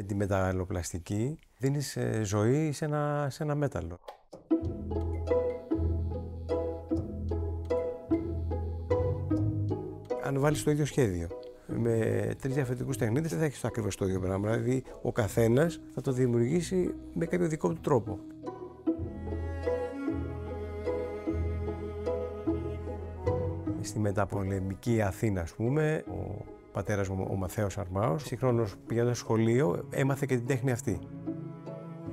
Με τη μεταλλοπλαστική δίνεις ζωή σε ένα μέταλλο. Αν βάλεις το ίδιο σχέδιο με 3 διαφορετικούς τεχνίτες, δεν θα έχεις ακριβώς το ίδιο πράγμα. Δηλαδή, ο καθένας θα το δημιουργήσει με κάποιο δικό του τρόπο. Στη μεταπολεμική Αθήνα, ας πούμε, ο πατέρας μου, ο Μαθαίος Αρμάος, συγχρόνως πηγαίνοντας στο σχολείο, έμαθε και την τέχνη αυτή.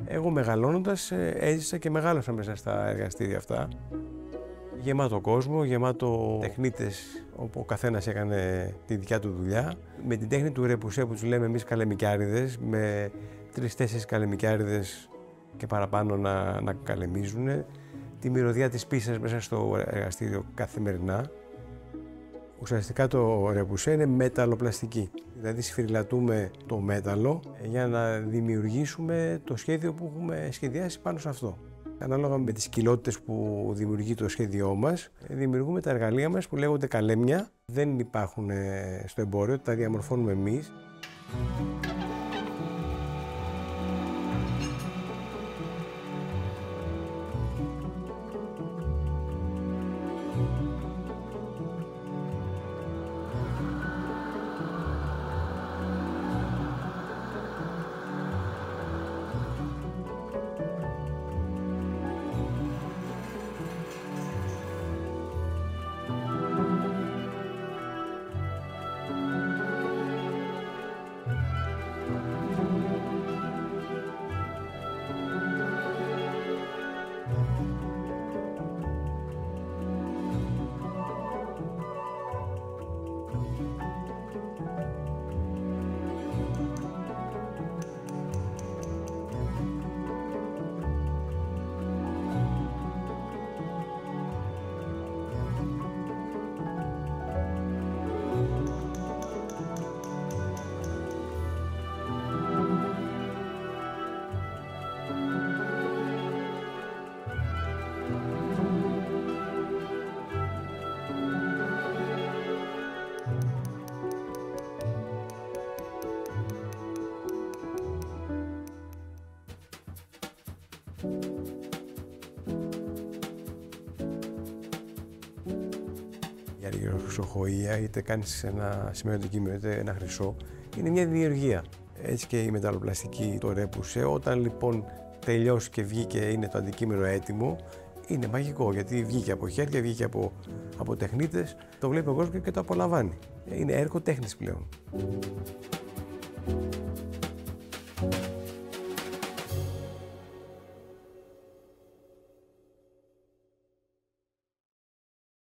Εγώ μεγαλώνοντας έζησα και μεγάλωσα μέσα στα εργαστήρια αυτά. Γεμάτο κόσμο, γεμάτο τεχνίτες, όπου ο καθένας έκανε τη δικιά του δουλειά. Με την τέχνη του ρεπουσέ που τους λέμε εμείς καλεμικιάριδες, με 3-4 καλεμικιάριδες και παραπάνω να καλεμίζουν, τη μυρωδιά της πίσας μέσα στο εργαστήριο καθημερινά. Ουσιαστικά το ρεπουσέ είναι μεταλλοπλαστική, δηλαδή σφυριλατούμε το μέταλλο για να δημιουργήσουμε το σχέδιο που έχουμε σχεδιάσει πάνω σε αυτό. Ανάλογα με τις κοιλότητες που δημιουργεί το σχέδιό μας, δημιουργούμε τα εργαλεία μας που λέγονται καλέμια. Δεν υπάρχουν στο εμπόριο, τα διαμορφώνουμε εμείς. Η χρυσοχοΐα, είτε κάνεις ένα σημείο αντικείμενο, είτε ένα χρυσό, είναι μια δημιουργία. Έτσι και η μεταλλοπλαστική, το ρέπουσε, όταν λοιπόν τελειώσει και βγήκε, είναι το αντικείμενο έτοιμο, είναι μαγικό, γιατί βγήκε από χέρια, βγήκε από τεχνίτες, το βλέπει ο κόσμος και το απολαμβάνει. Είναι έργο τέχνης πλέον.